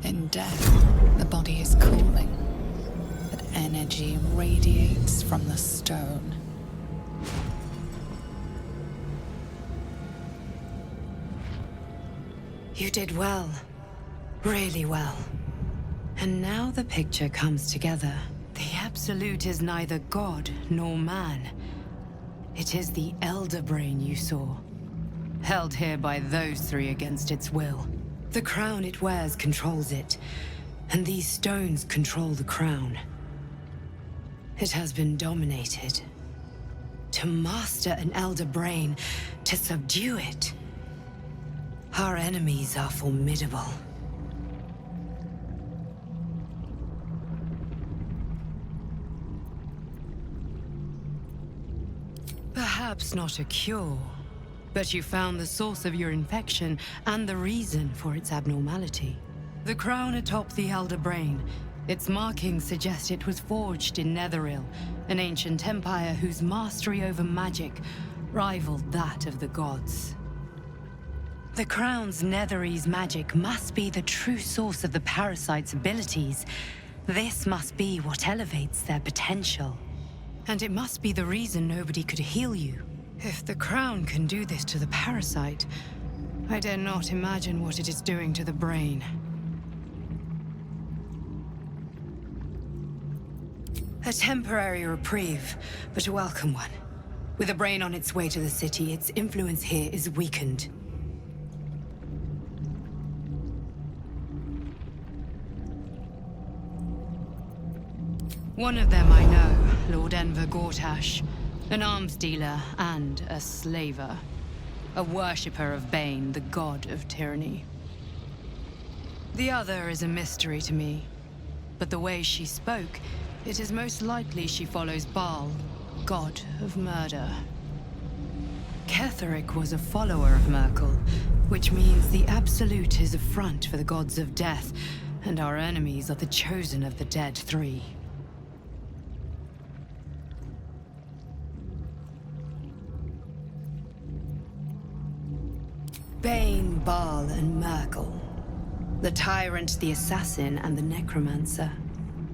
In death, the body is cooling, but energy radiates from the stone. You did well. Really well. And now the picture comes together. The Absolute is neither god nor man. It is the Elder Brain you saw, held here by those three against its will. The crown it wears controls it, and these stones control the crown. It has been dominated. To master an Elder Brain, to subdue it. Our enemies are formidable. Perhaps not a cure, but you found the source of your infection and the reason for its abnormality. The crown atop the Elder Brain. Its markings suggest it was forged in Netheril, an ancient empire whose mastery over magic rivaled that of the gods. The crown's Netherese magic must be the true source of the parasite's abilities. This must be what elevates their potential. And it must be the reason nobody could heal you. If the crown can do this to the parasite, I dare not imagine what it is doing to the brain. A temporary reprieve, but a welcome one. With the brain on its way to the city, its influence here is weakened. One of them I know, Lord Enver Gortash, an arms dealer and a slaver. A worshipper of Bane, the god of tyranny. The other is a mystery to me, but the way she spoke, it is most likely she follows Baal, god of murder. Ketheric was a follower of Merkel, which means the Absolute is a front for the gods of death, and our enemies are the chosen of the dead three. Bane, Baal, and Merkel. The tyrant, the assassin, and the necromancer.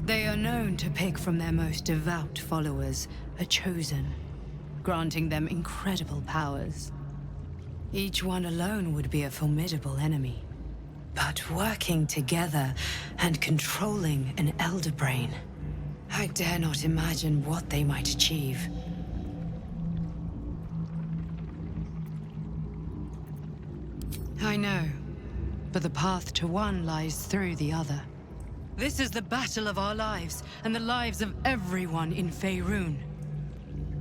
They are known to pick from their most devout followers a chosen, granting them incredible powers. Each one alone would be a formidable enemy. But working together and controlling an Elder Brain, I dare not imagine what they might achieve. I know, but the path to one lies through the other. This is the battle of our lives, and the lives of everyone in Faerun.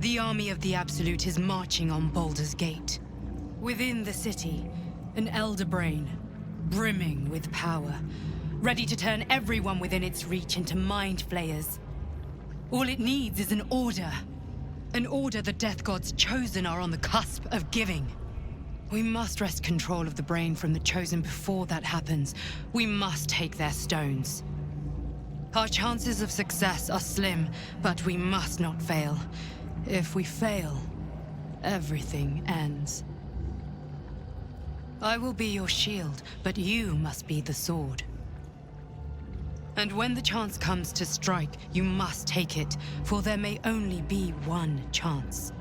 The army of the Absolute is marching on Baldur's Gate. Within the city, an Elder Brain, brimming with power, ready to turn everyone within its reach into mind flayers. All it needs is an order. An order the Death God's chosen are on the cusp of giving. We must wrest control of the brain from the chosen before that happens. We must take their stones. Our chances of success are slim, but we must not fail. If we fail, everything ends. I will be your shield, but you must be the sword. And when the chance comes to strike, you must take it, for there may only be one chance.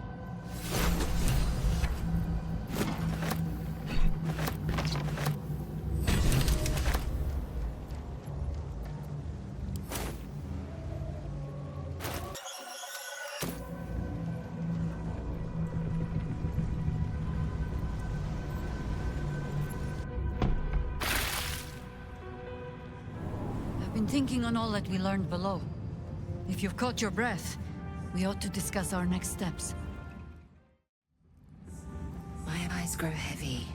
Thinking on all that we learned below. If you've caught your breath, we ought to discuss our next steps. My eyes grow heavy.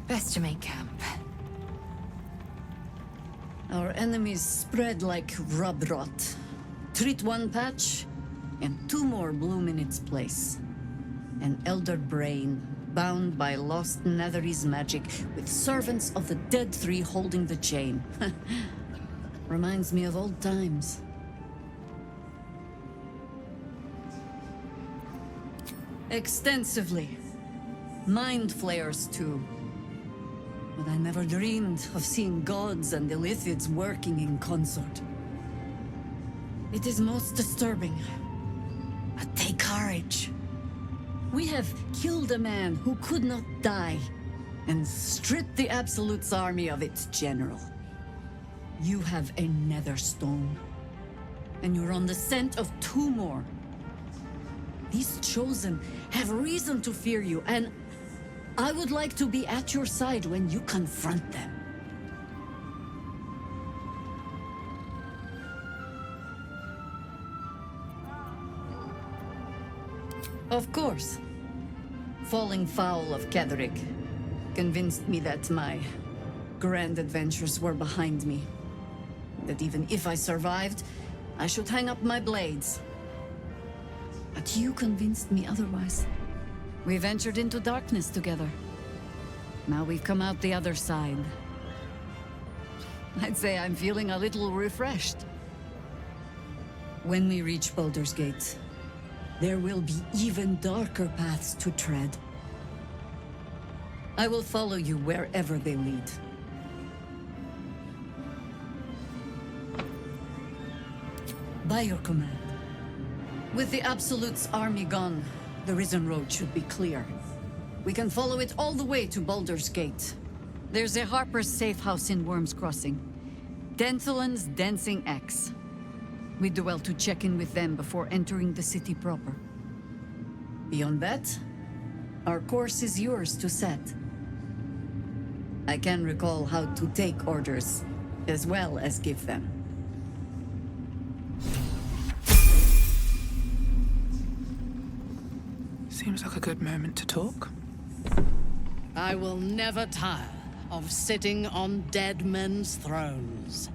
Best to make camp. Our enemies spread like rub rot. Treat one patch, and two more bloom in its place. An Elder Brain, bound by lost Netherese magic, with servants of the Dead Three holding the chain. Reminds me of old times. Extensively. Mind flayers, too. But I never dreamed of seeing gods and Illithids working in consort. It is most disturbing. But take courage. We have killed a man who could not die, and stripped the Absolute's army of its general. You have a nether stone, and you're on the scent of 2 more. These Chosen have reason to fear you, and I would like to be at your side when you confront them. Of course. Falling foul of Ketheric convinced me that my grand adventures were behind me. That even if I survived, I should hang up my blades. But you convinced me otherwise. We ventured into darkness together. Now we've come out the other side. I'd say I'm feeling a little refreshed. When we reach Baldur's Gate, there will be even darker paths to tread. I will follow you wherever they lead. By your command. With the Absolute's army gone, the Risen Road should be clear. We can follow it all the way to Baldur's Gate. There's a Harper's safe house in Worm's Crossing. Denthelin's Dancing X. We do well to check in with them before entering the city proper. Beyond that, our course is yours to set. I can recall how to take orders, as well as give them. Seems like a good moment to talk. I will never tire of sitting on dead men's thrones.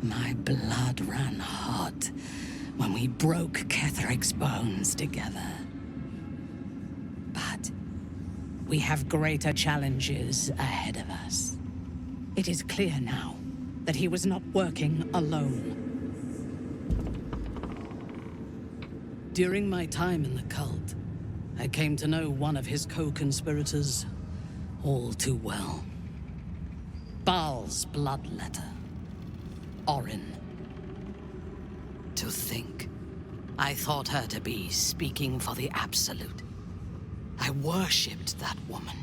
My blood ran hot when we broke Ketheric's bones together. But we have greater challenges ahead of us. It is clear now that he was not working alone. During my time in the cult, I came to know one of his co-conspirators all too well. Baal's bloodletter. Orin. To think, I thought her to be speaking for the Absolute. I worshipped that woman.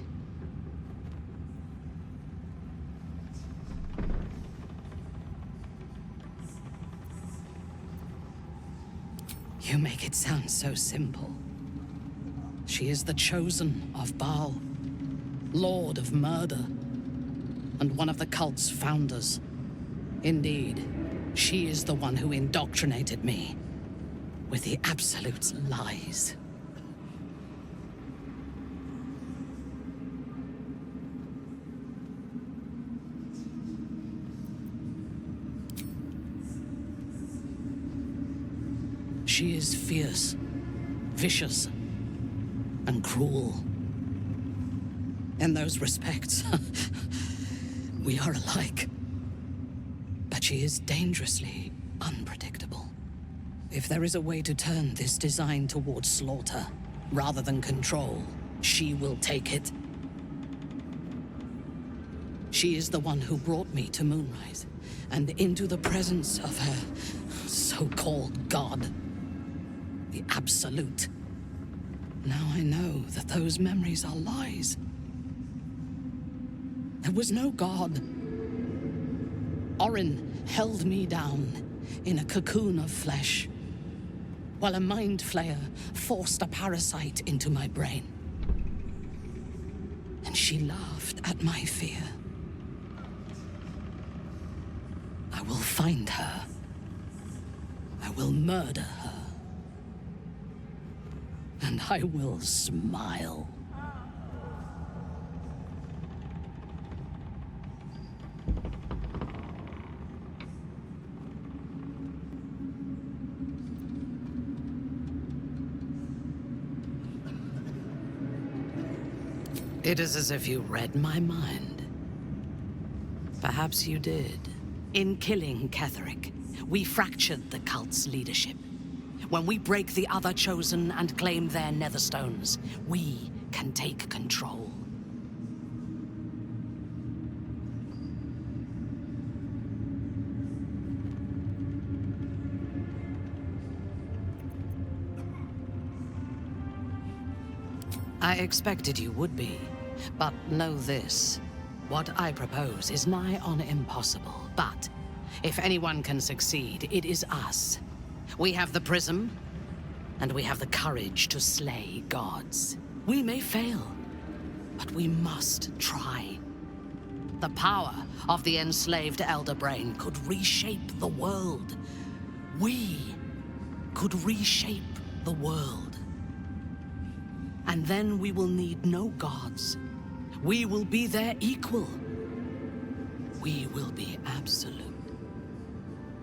You make it sound so simple. She is the chosen of Baal, Lord of Murder, and one of the cult's founders. Indeed, she is the one who indoctrinated me with the Absolute's lies. She is fierce, vicious, and cruel. In those respects, we are alike. But she is dangerously unpredictable. If there is a way to turn this design towards slaughter, rather than control, she will take it. She is the one who brought me to Moonrise, and into the presence of her so-called god. The Absolute. Now I know that those memories are lies. There was no god. Orin held me down in a cocoon of flesh, while a mind flayer forced a parasite into my brain. And she laughed at my fear. I will find her. I will murder her. And I will smile. It is as if you read my mind. Perhaps you did. In killing Ketheric, we fractured the cult's leadership. When we break the other Chosen and claim their netherstones, we can take control. I expected you would be, but know this. What I propose is nigh on impossible, but if anyone can succeed, it is us. We have the prism, and we have the courage to slay gods. We may fail, but we must try. The power of the enslaved Elder Brain could reshape the world. We could reshape the world. And then we will need no gods. We will be their equal. We will be absolute.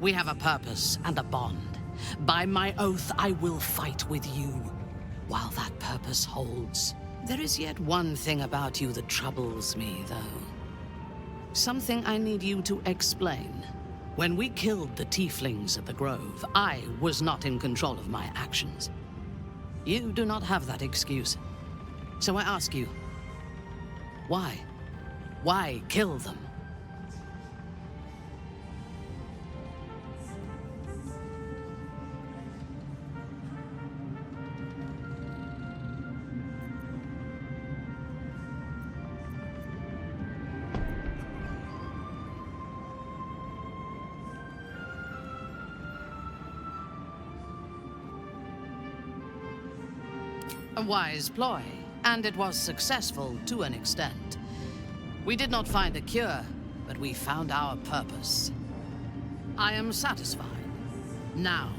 We have a purpose and a bond. By my oath, I will fight with you while that purpose holds. There is yet one thing about you that troubles me, though. Something I need you to explain. When we killed the Tieflings at the Grove, I was not in control of my actions. You do not have that excuse. So I ask you, why? Why kill them? A wise ploy, and it was successful to an extent. We did not find a cure, but we found our purpose. I am satisfied. Now,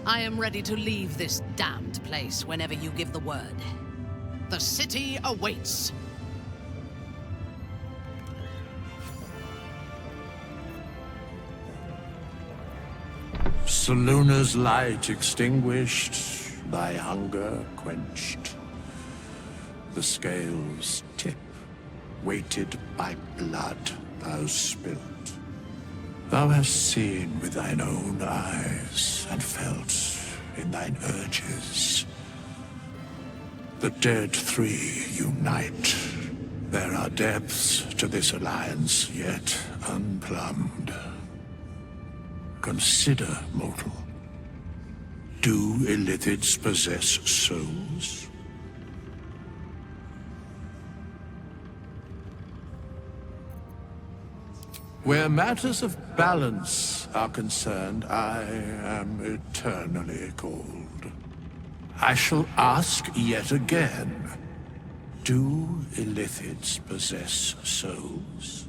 I am ready to leave this damned place whenever you give the word. The city awaits. Seluna's light extinguished, thy hunger quenched. The scales tip, weighted by blood thou spilt. Thou hast seen with thine own eyes, and felt in thine urges. The dead three unite. There are depths to this alliance yet unplumbed. Consider, mortal. Do illithids possess souls? Where matters of balance are concerned, I am eternally cold. I shall ask yet again, do illithids possess souls?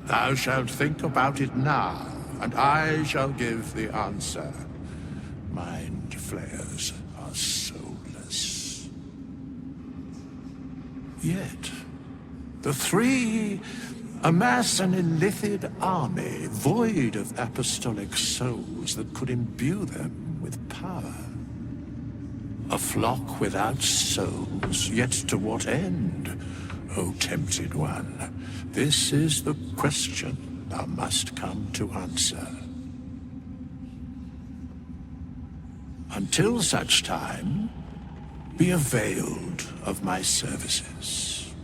Thou shalt think about it now, and I shall give the answer. Mind flayers are soulless. Yet, the three amass an illithid army void of apostolic souls that could imbue them with power. A flock without souls, yet to what end, O tempted one? This is the question thou must come to answer. Until such time, be availed of my services.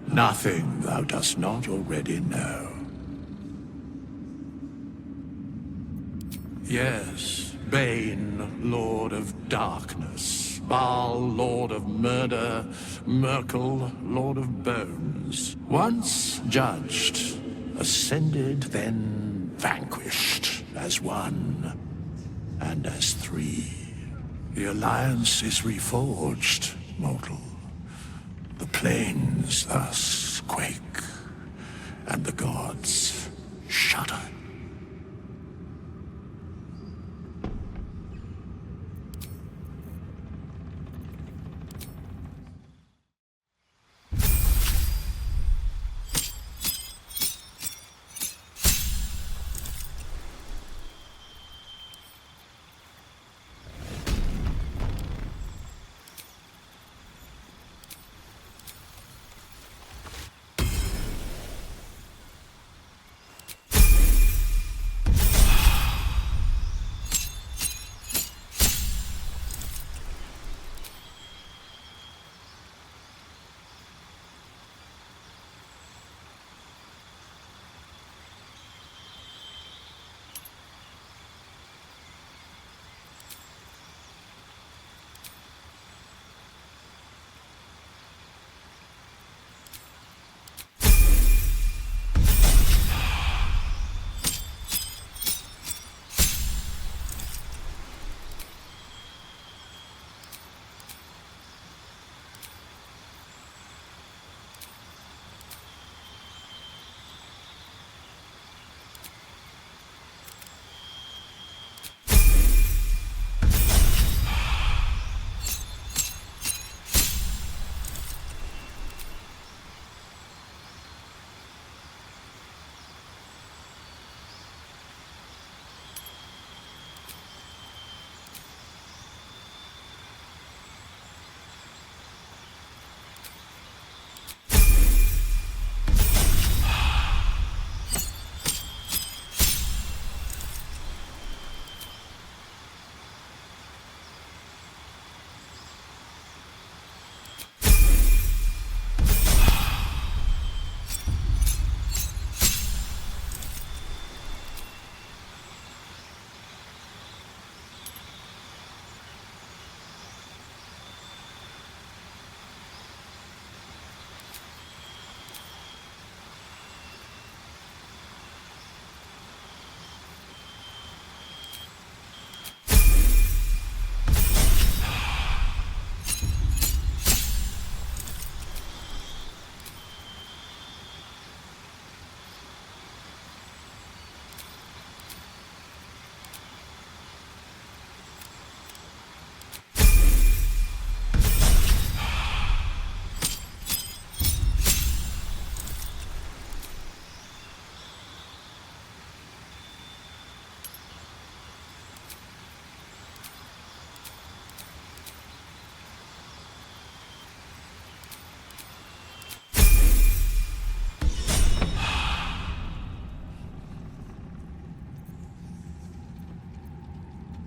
Nothing thou dost not already know. Yes, Bane, Lord of Darkness, Baal, Lord of Murder, Merkel, Lord of Bones. Once judged, ascended, then vanquished, as one, and as three. The alliance is reforged, mortal. The plains thus quake, and the gods shudder.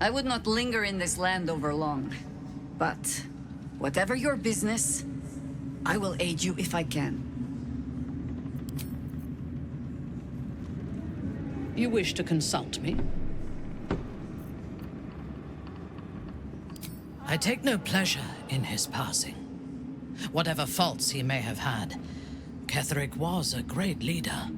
I would not linger in this land over long. But, whatever your business, I will aid you if I can. You wish to consult me? I take no pleasure in his passing. Whatever faults he may have had, Ketheric was a great leader.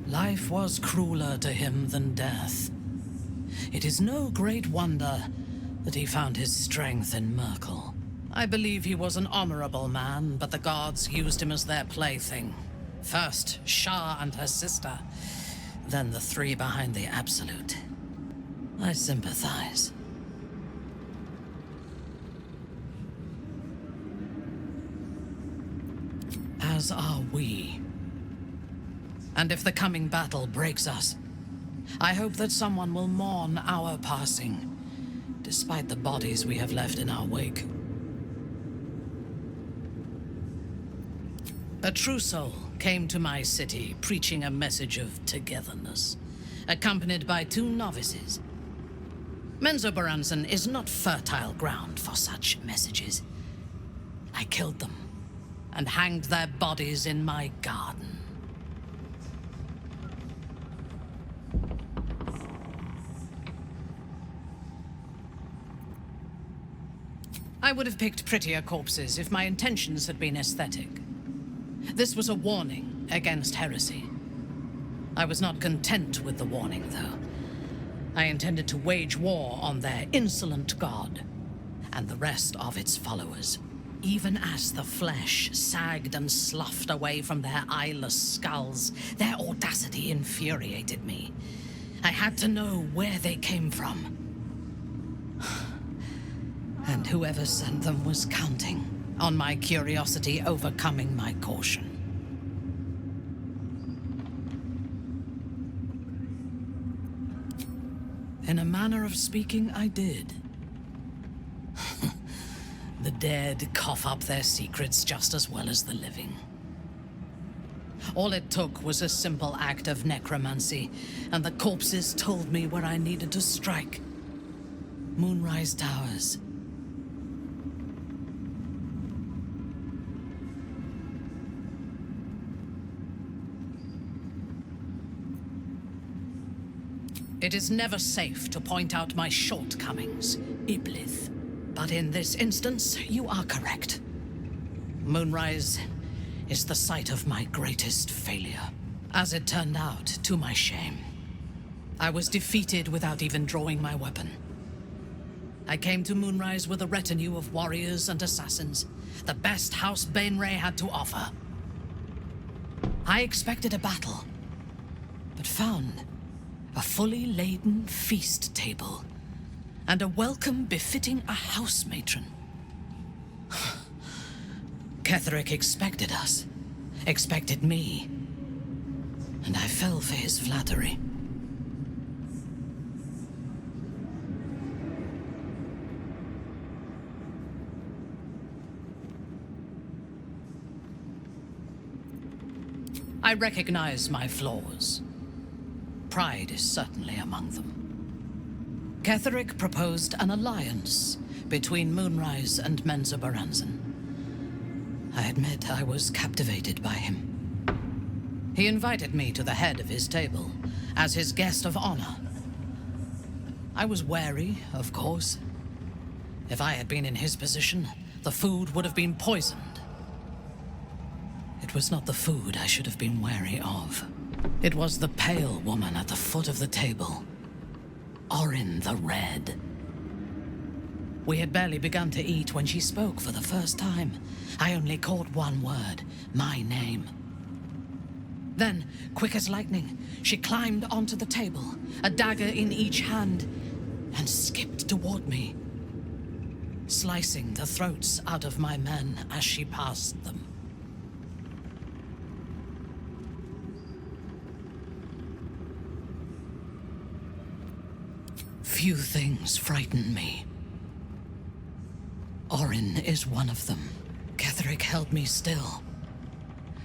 Life was crueler to him than death. It is no great wonder that he found his strength in Merkel. I believe he was an honorable man, but the gods used him as their plaything. First, Shah and her sister, then the three behind the Absolute. I sympathize. As are we. And if the coming battle breaks us, I hope that someone will mourn our passing, despite the bodies we have left in our wake. A true soul came to my city preaching a message of togetherness, accompanied by 2 novices. Menzoberranzan is not fertile ground for such messages. I killed them and hanged their bodies in my garden. I would have picked prettier corpses if my intentions had been aesthetic. This was a warning against heresy. I was not content with the warning, though. I intended to wage war on their insolent god and the rest of its followers. Even as the flesh sagged and sloughed away from their eyeless skulls, their audacity infuriated me. I had to know where they came from. And whoever sent them was counting on my curiosity overcoming my caution. In a manner of speaking, I did. The dead cough up their secrets just as well as the living. All it took was a simple act of necromancy, and the corpses told me where I needed to strike. Moonrise Towers. It is never safe to point out my shortcomings, Iblith. But in this instance, you are correct. Moonrise is the site of my greatest failure. As it turned out, to my shame, I was defeated without even drawing my weapon. I came to Moonrise with a retinue of warriors and assassins, the best House Bainray had to offer. I expected a battle, but found a fully laden feast table, and a welcome befitting a house matron. Ketheric expected us, expected me, and I fell for his flattery. I recognize my flaws. Pride is certainly among them. Ketheric proposed an alliance between Moonrise and Menzoberranzan. I admit I was captivated by him. He invited me to the head of his table as his guest of honor. I was wary, of course. If I had been in his position, the food would have been poisoned. It was not the food I should have been wary of. It was the pale woman at the foot of the table. Orin the Red. We had barely begun to eat when she spoke for the first time. I only caught one word, my name. Then, quick as lightning, she climbed onto the table, a dagger in each hand, and skipped toward me, slicing the throats out of my men as she passed them. Few things frighten me. Orin is one of them. Ketheric held me still.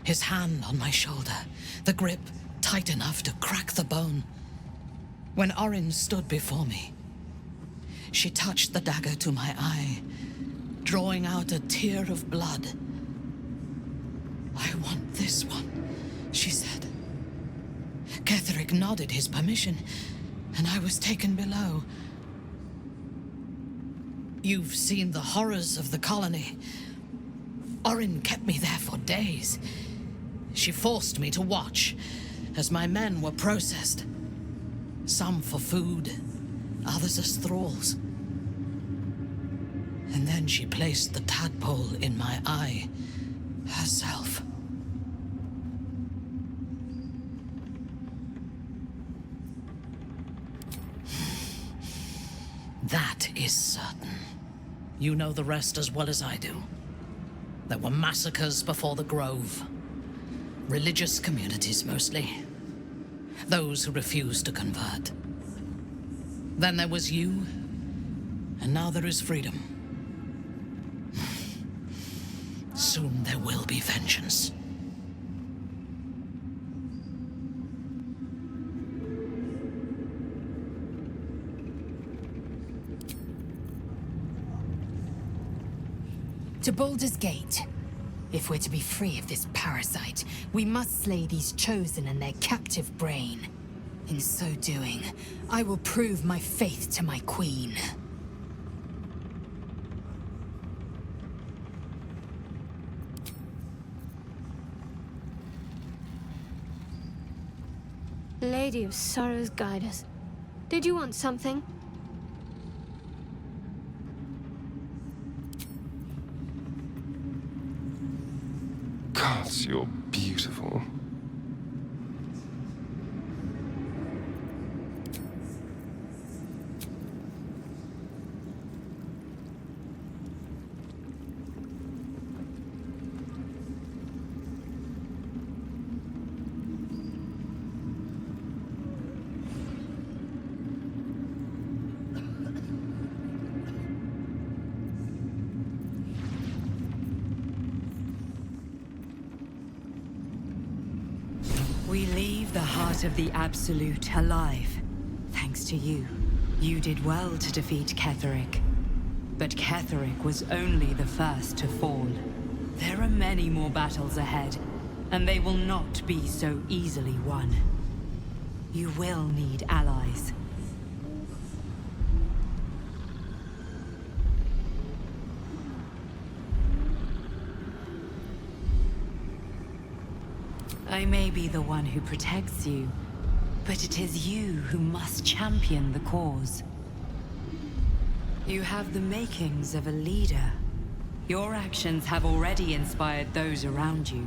His hand on my shoulder, the grip tight enough to crack the bone. When Orin stood before me, she touched the dagger to my eye, drawing out a tear of blood. "I want this one," she said. Ketheric nodded his permission, and I was taken below. You've seen the horrors of the colony. Orin kept me there for days. She forced me to watch as my men were processed. Some for food, others as thralls. And then she placed the tadpole in my eye herself. That is certain. You know the rest as well as I do. There were massacres before the Grove. Religious communities, mostly. Those who refused to convert. Then there was you, and now there is freedom. Soon there will be vengeance. To Baldur's Gate. If we're to be free of this parasite, we must slay these chosen and their captive brain. In so doing, I will prove my faith to my queen. Lady of Sorrows, guide us. Did you want something? Gods, you're beautiful. We leave the heart of the Absolute alive. Thanks to you. You did well to defeat Ketheric. But Ketheric was only the first to fall. There are many more battles ahead, and they will not be so easily won. You will need allies. I may be the one who protects you, but it is you who must champion the cause. You have the makings of a leader. Your actions have already inspired those around you.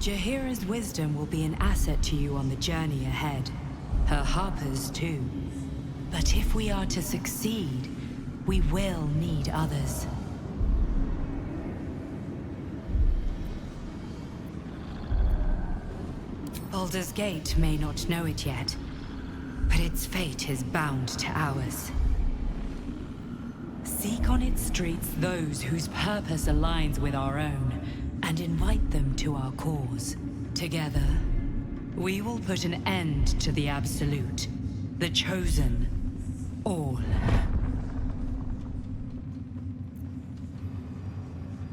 Jaheira's wisdom will be an asset to you on the journey ahead. Her harpers too. But if we are to succeed, we will need others. Baldur's Gate may not know it yet, but its fate is bound to ours. Seek on its streets those whose purpose aligns with our own, and invite them to our cause. Together, we will put an end to the Absolute, the Chosen, all.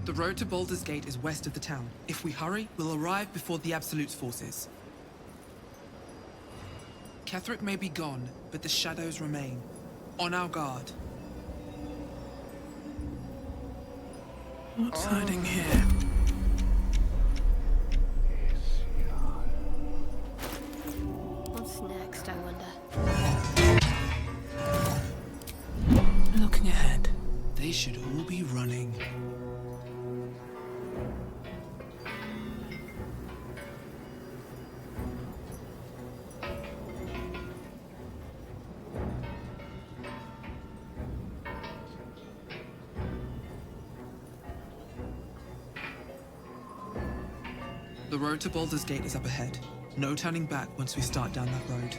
The road to Baldur's Gate is west of the town. If we hurry, we'll arrive before the Absolute's forces. Ketheric may be gone, but the shadows remain. On our guard. What's hiding here? What's next, I wonder? Looking ahead. They should all be running. The road to Baldur's Gate is up ahead. No turning back once we start down that road.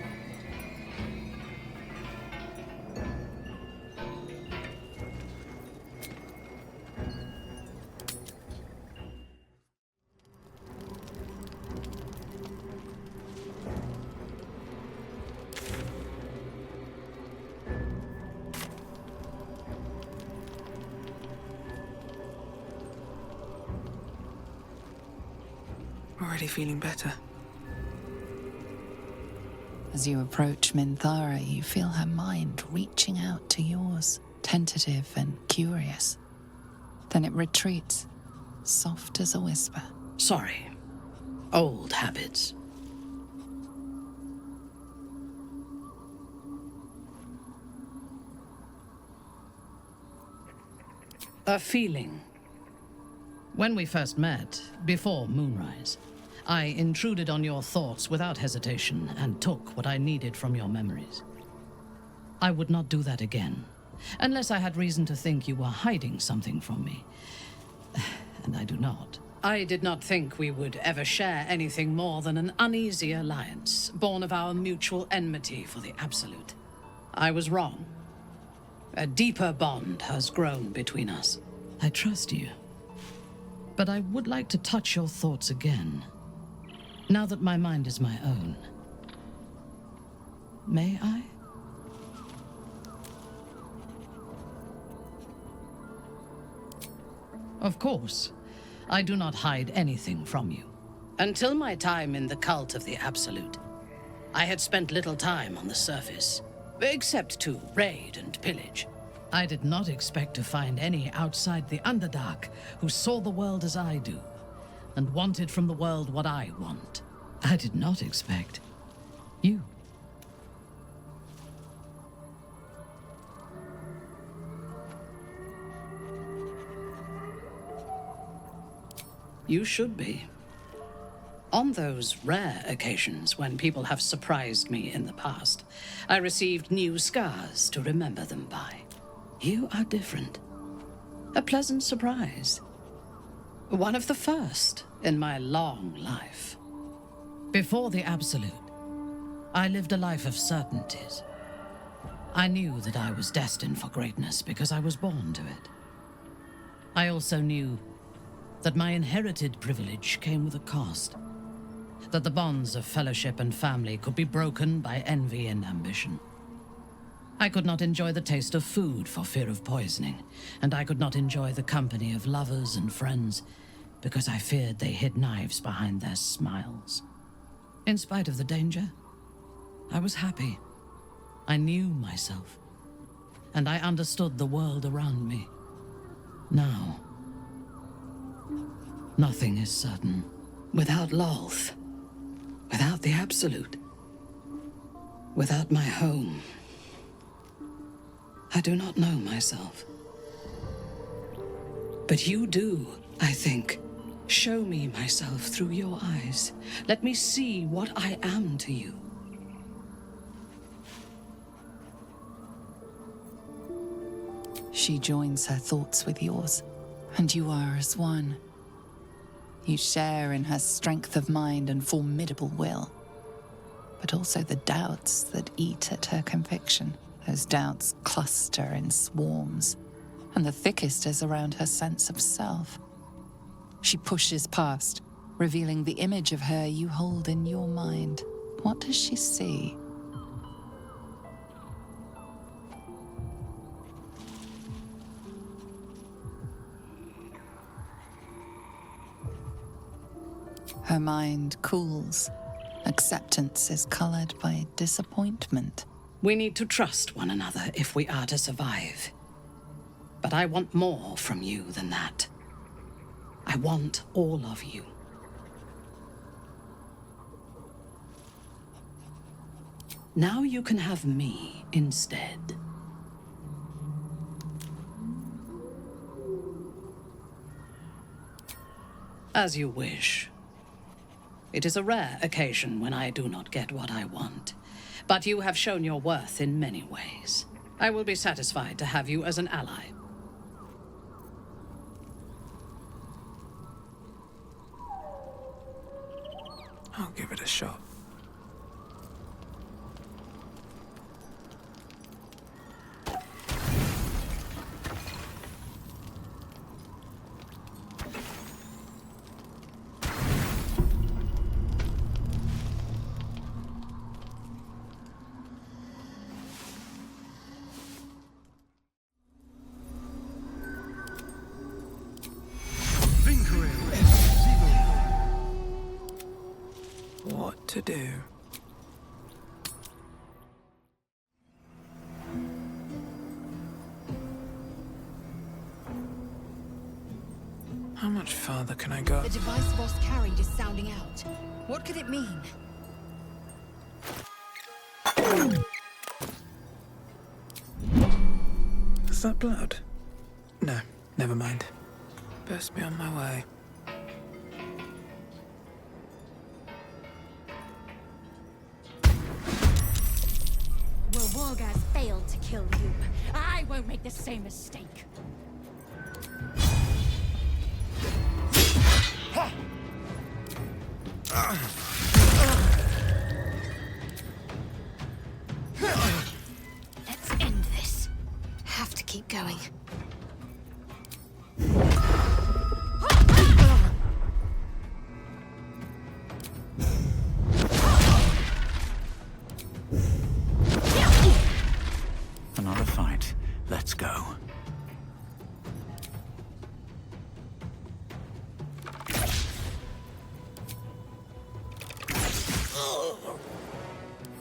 Already feeling better. As you approach Minthara, you feel her mind reaching out to yours, tentative and curious. Then it retreats, soft as a whisper. Sorry. Old habits. A feeling. When we first met, before moonrise, I intruded on your thoughts without hesitation and took what I needed from your memories. I would not do that again, unless I had reason to think you were hiding something from me. And I do not. I did not think we would ever share anything more than an uneasy alliance, born of our mutual enmity for the Absolute. I was wrong. A deeper bond has grown between us. I trust you. But I would like to touch your thoughts again, now that my mind is my own. May I? Of course. I do not hide anything from you. Until my time in the cult of the Absolute, I had spent little time on the surface, except to raid and pillage. I did not expect to find any outside the Underdark who saw the world as I do, and wanted from the world what I want. I did not expect you. You should be. On those rare occasions when people have surprised me in the past, I received new scars to remember them by. You are different. A pleasant surprise. One of the first in my long life. Before the Absolute, I lived a life of certainties. I knew that I was destined for greatness because I was born to it. I also knew that my inherited privilege came with a cost. That the bonds of fellowship and family could be broken by envy and ambition. I could not enjoy the taste of food for fear of poisoning, and I could not enjoy the company of lovers and friends because I feared they hid knives behind their smiles. In spite of the danger, I was happy. I knew myself, and I understood the world around me. Now, nothing is certain. Without Lolth, without the Absolute, without my home, I do not know myself. But you do, I think. Show me myself through your eyes. Let me see what I am to you. She joins her thoughts with yours, and you are as one. You share in her strength of mind and formidable will, but also the doubts that eat at her conviction. Those doubts cluster in swarms, and the thickest is around her sense of self. She pushes past, revealing the image of her you hold in your mind. What does she see? Her mind cools. Acceptance is colored by disappointment. We need to trust one another if we are to survive. But I want more from you than that. I want all of you. Now you can have me instead. As you wish. It is a rare occasion when I do not get what I want. But you have shown your worth in many ways. I will be satisfied to have you as an ally. I'll give it a shot. what to do. How much farther can I go? The device Voss carried is sounding out. What could it mean? Is that blood? No, never mind. Best be on my way. Well, Wargaz failed to kill you. I won't make the same mistake. Let's end this. Have to keep going. Another fight. Let's go.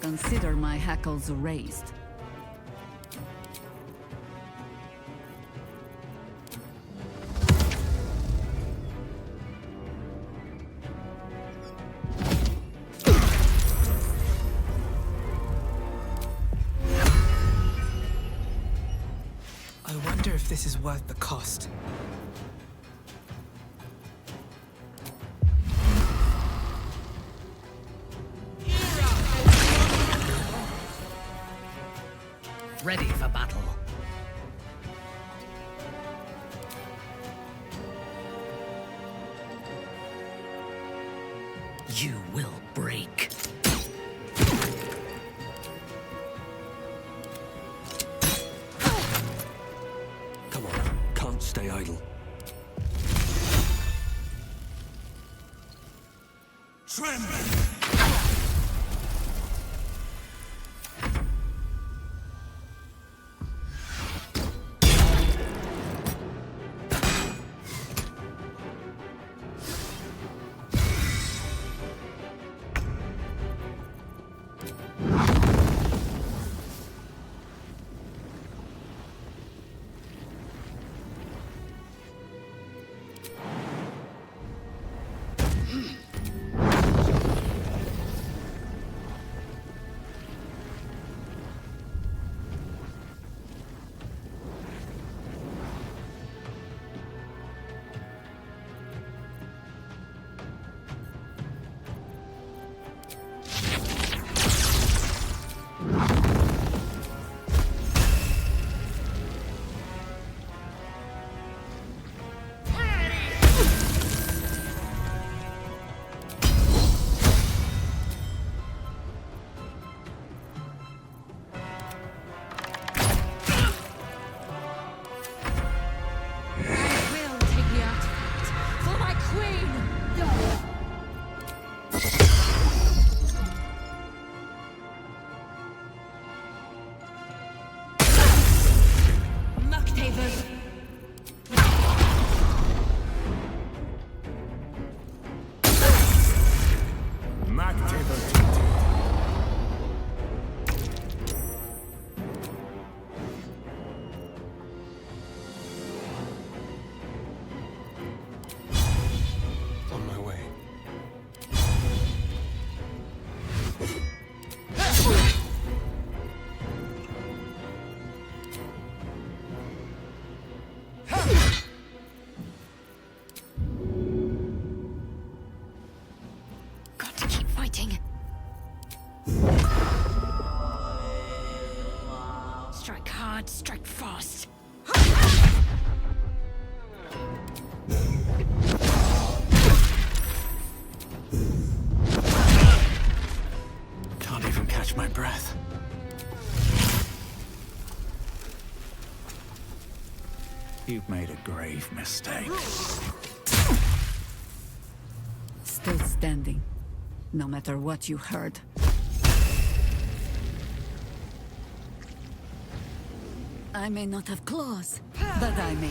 Consider my hackles raised. I wonder if this is worth the cost. Ready for battle. You will break. Come on, can't stay idle. Tremble! Strike hard, strike fast. Can't even catch my breath. You've made a grave mistake. Still standing, no matter what you heard. I may not have claws, but I may.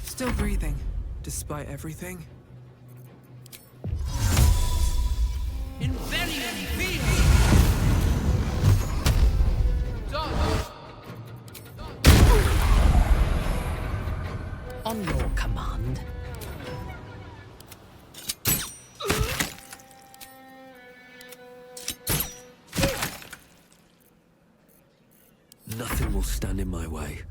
Still breathing. Despite everything? On your command. Nothing will stand in my way.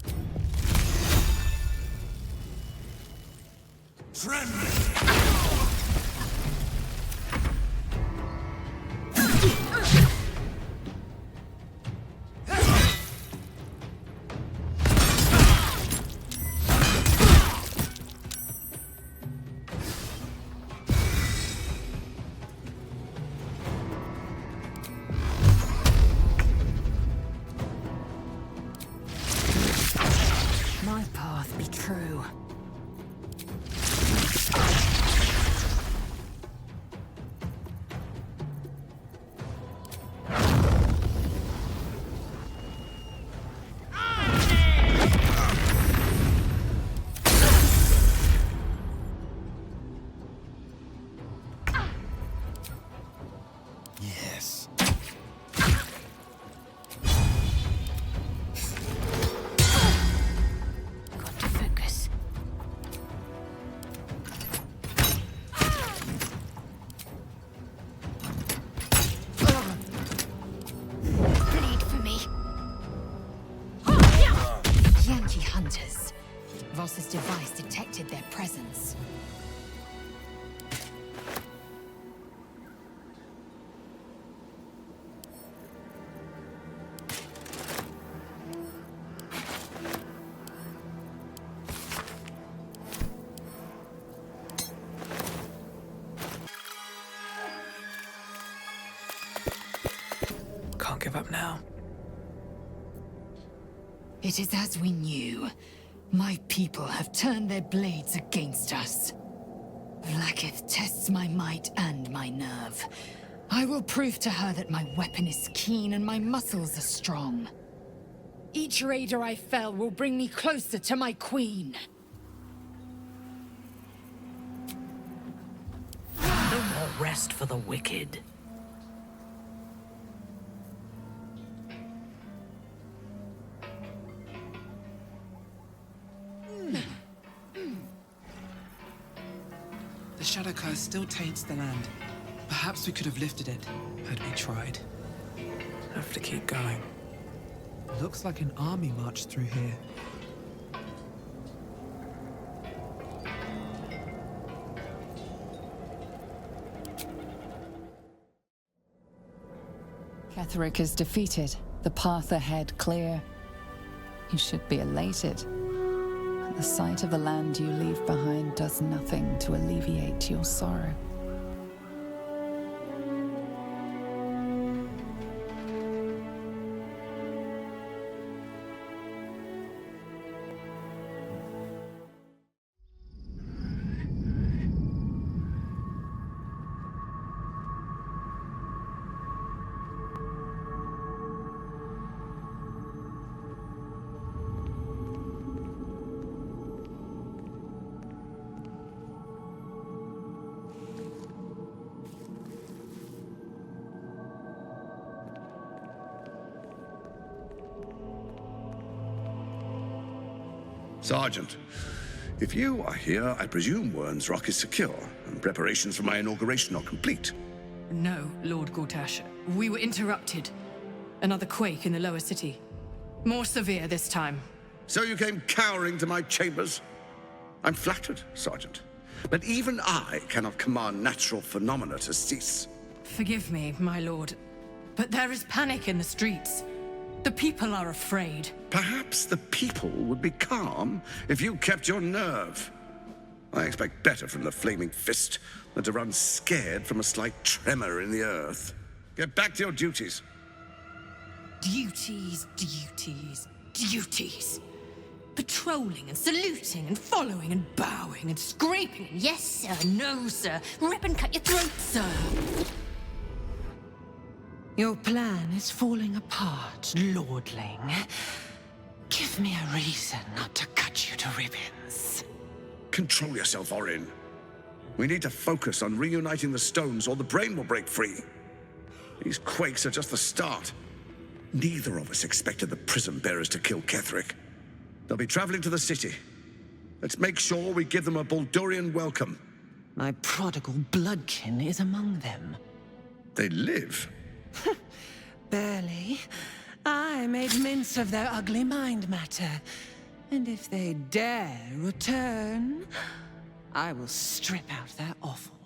My path be true. Yes. Got to focus. Bleed for me. Yankee hunters. Voss's device detected their presence. Can't give up now. It is as we knew. My people have turned their blades against us. Vlaakith tests my might and my nerve. I will prove to her that my weapon is keen and my muscles are strong. Each raider I fell will bring me closer to my queen. No more rest for the wicked. The Shadow Curse still taints the land. Perhaps we could have lifted it, had we tried. Have to keep going. Looks like an army marched through here. Ketheric is defeated, the path ahead clear. You should be elated. But the sight of the land you leave behind does nothing to alleviate your sorrow. Sergeant, if you are here, I presume Wern's Rock is secure, and preparations for my inauguration are complete. No, Lord Gortash. We were interrupted. Another quake in the lower city. More severe this time. So you came cowering to my chambers? I'm flattered, Sergeant. But even I cannot command natural phenomena to cease. Forgive me, my lord, but there is panic in the streets. The people are afraid. Perhaps the people would be calm if you kept your nerve. I expect better from the Flaming Fist than to run scared from a slight tremor in the earth. Get back to your duties. Duties, duties, duties. Patrolling and saluting and following and bowing and scraping and yes sir, no sir, rip and cut your throat, sir. Your plan is falling apart, lordling. Give me a reason not to cut you to ribbons. control yourself, Orin. We need to focus on reuniting the stones or the brain will break free. These quakes are just the start. Neither of us expected the Prism Bearers to kill Ketheric. They'll be traveling to the city. Let's make sure we give them a Baldurian welcome. My prodigal bloodkin is among them. They live? Barely. I made mince of their ugly mind matter. And if they dare return, I will strip out their offal.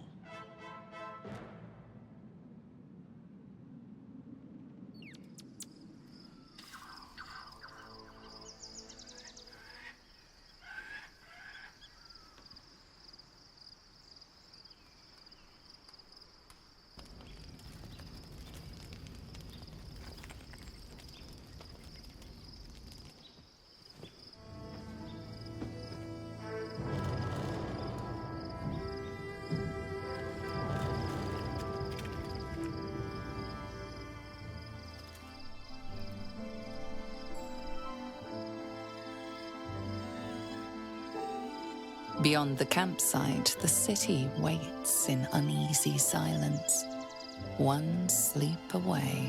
Beyond the campsite, the city waits in uneasy silence, one sleep away.